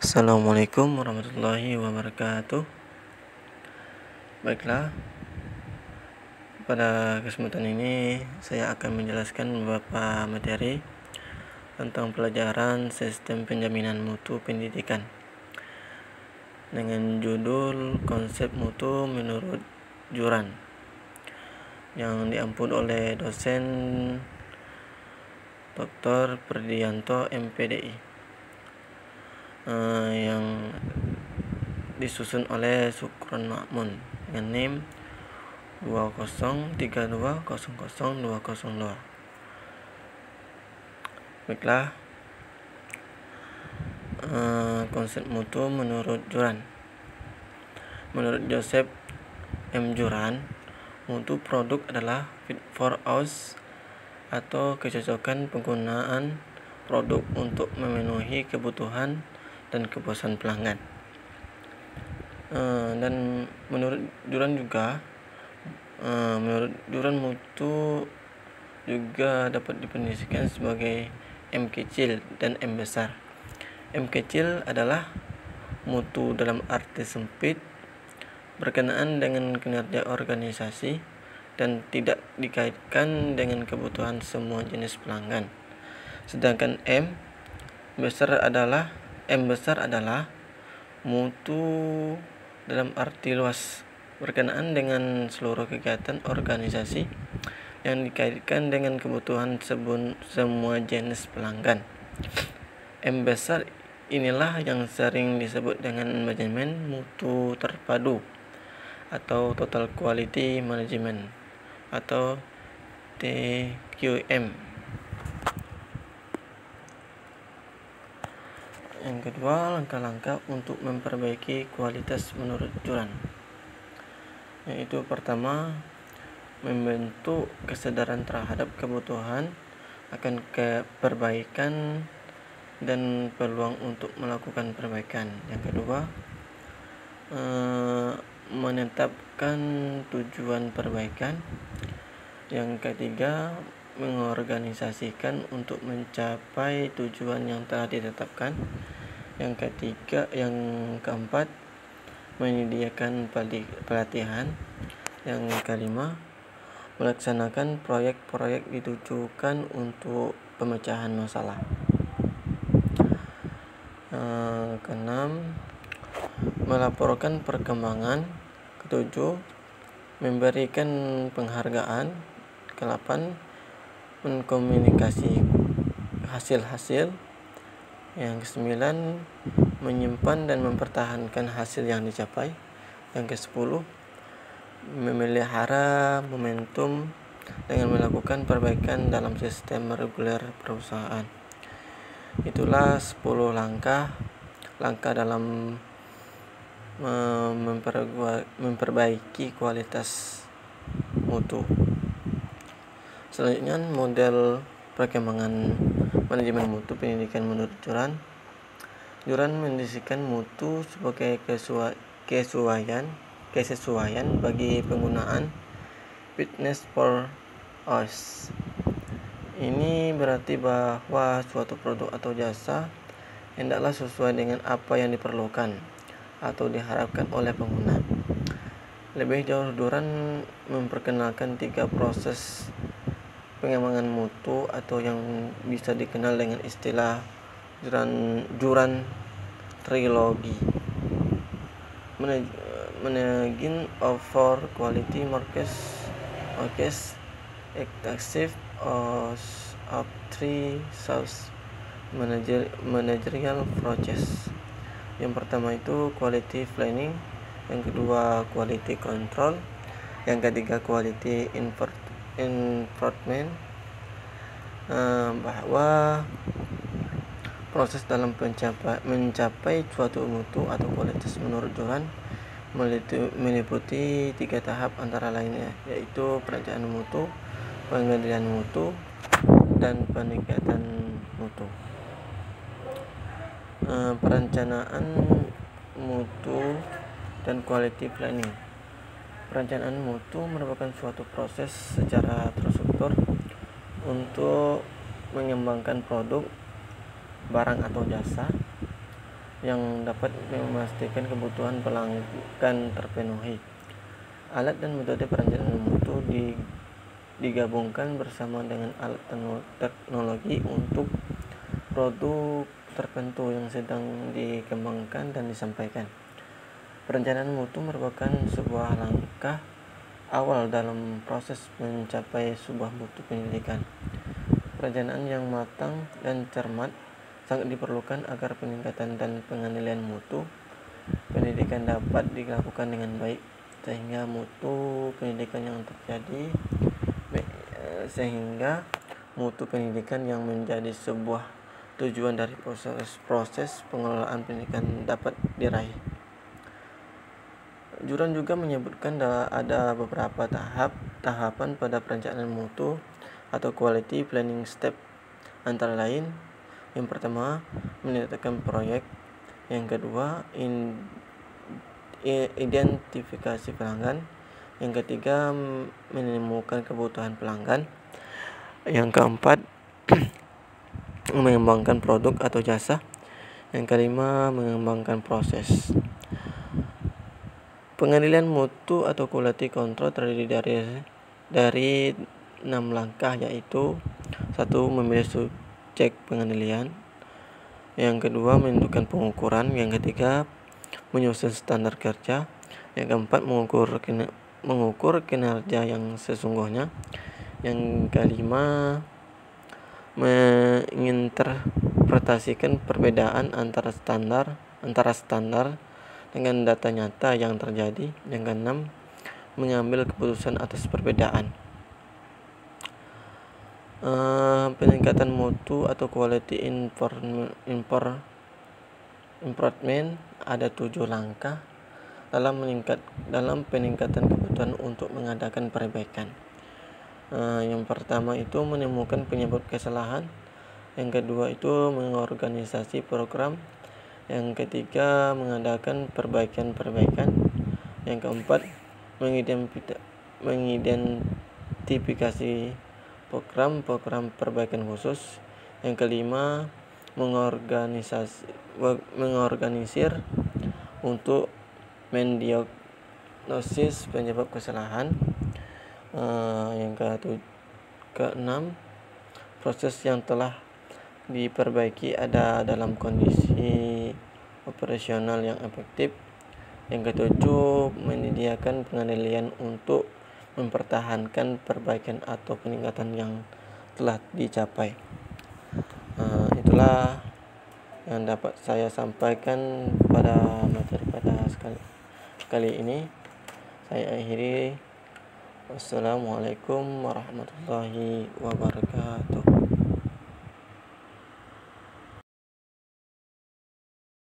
Assalamualaikum warahmatullahi wabarakatuh. Baiklah, pada kesempatan ini saya akan menjelaskan beberapa materi tentang pelajaran sistem penjaminan mutu pendidikan dengan judul konsep mutu menurut Juran yang diampun oleh dosen Dr. Perdianto MPDI, yang disusun oleh Sukron Makmun dengan NIM 203200202. Baiklah, konsep mutu menurut Juran. Menurut Joseph M. Juran, mutu produk adalah fit for use atau kecocokan penggunaan produk untuk memenuhi kebutuhan dan kepuasan pelanggan. Dan menurut Juran mutu juga dapat didefinisikan sebagai M kecil dan M besar. M kecil adalah mutu dalam arti sempit, berkenaan dengan kinerja organisasi dan tidak dikaitkan dengan kebutuhan semua jenis pelanggan. Sedangkan M besar adalah mutu dalam arti luas, berkenaan dengan seluruh kegiatan organisasi yang dikaitkan dengan kebutuhan semua jenis pelanggan. M besar inilah yang sering disebut dengan manajemen mutu terpadu atau Total Quality Management atau TQM. Yang kedua, langkah-langkah untuk memperbaiki kualitas menurut Juran, yaitu pertama, membentuk kesadaran terhadap kebutuhan akan perbaikan dan peluang untuk melakukan perbaikan. Yang kedua, menetapkan tujuan perbaikan. Yang ketiga, mengorganisasikan untuk mencapai tujuan yang telah ditetapkan. Yang keempat, menyediakan pelatihan. Yang kelima, melaksanakan proyek-proyek ditujukan untuk pemecahan masalah. Keenam, melaporkan perkembangan. Ketujuh, memberikan penghargaan. Kedelapan, mengkomunikasi hasil-hasil. Yang kesembilan, menyimpan dan mempertahankan hasil yang dicapai. Yang kesepuluh, memelihara momentum dengan melakukan perbaikan dalam sistem reguler perusahaan. Itulah 10 langkah dalam memperbaiki kualitas mutu. Selanjutnya, model perkembangan manajemen mutu pendidikan menurut Juran. Juran mendefinisikan mutu sebagai kesesuaian bagi penggunaan fitness for use. Ini berarti bahwa suatu produk atau jasa hendaklah sesuai dengan apa yang diperlukan atau diharapkan oleh pengguna. Lebih jauh, Juran memperkenalkan 3 proses pengembangan mutu atau yang bisa dikenal dengan istilah Juran Trilogy. Managing for quality markets active of 3 source managerial process. Yang pertama itu quality planning, yang kedua quality control, yang ketiga quality enforcement. Bahwa proses dalam mencapai suatu mutu atau kualitas menurut Juran meliputi 3 tahap antara lainnya, yaitu perencanaan mutu, pengendalian mutu, dan peningkatan mutu. Perencanaan mutu dan quality planning. Perencanaan mutu merupakan suatu proses secara terstruktur untuk mengembangkan produk, barang atau jasa yang dapat memastikan kebutuhan pelanggan terpenuhi. Alat dan metode perencanaan mutu digabungkan bersama dengan alat teknologi untuk produk tertentu yang sedang dikembangkan dan disampaikan. Perencanaan mutu merupakan sebuah langkah awal dalam proses mencapai sebuah mutu pendidikan. Perencanaan yang matang dan cermat sangat diperlukan agar peningkatan dan pengendalian mutu pendidikan dapat dilakukan dengan baik, sehingga mutu pendidikan yang menjadi sebuah tujuan dari proses pengelolaan pendidikan dapat diraih. Juran juga menyebutkan ada beberapa tahapan pada perencanaan mutu atau quality planning step, antara lain: yang pertama, menetapkan proyek; yang kedua, identifikasi pelanggan; yang ketiga, menemukan kebutuhan pelanggan; yang keempat, mengembangkan produk atau jasa; yang kelima, mengembangkan proses. Pengendalian mutu atau quality control terdiri dari 6 langkah, yaitu: 1. Memilih subjek pengendalian; yang kedua, menentukan pengukuran; yang ketiga, menyusun standar kerja; yang keempat, mengukur kinerja yang sesungguhnya; yang kelima, menginterpretasikan perbedaan antara standar dengan data nyata yang terjadi; yang keenam, mengambil keputusan atas perbedaan. Peningkatan mutu atau quality improvement ada 7 langkah dalam peningkatan kebutuhan untuk mengadakan perbaikan. Yang pertama itu menemukan penyebab kesalahan; yang kedua itu mengorganisasi program; yang ketiga, mengadakan perbaikan; yang keempat, mengidentifikasi program perbaikan khusus; yang kelima, mengorganisir untuk mendiagnosis penyebab kesalahan; yang keenam, proses yang telah diperbaiki ada dalam kondisi operasional yang efektif; yang ketujuh, menyediakan pengendalian untuk mempertahankan perbaikan atau peningkatan yang telah dicapai. Itulah yang dapat saya sampaikan pada materi pada kali ini. Saya akhiri. Wassalamualaikum warahmatullahi wabarakatuh.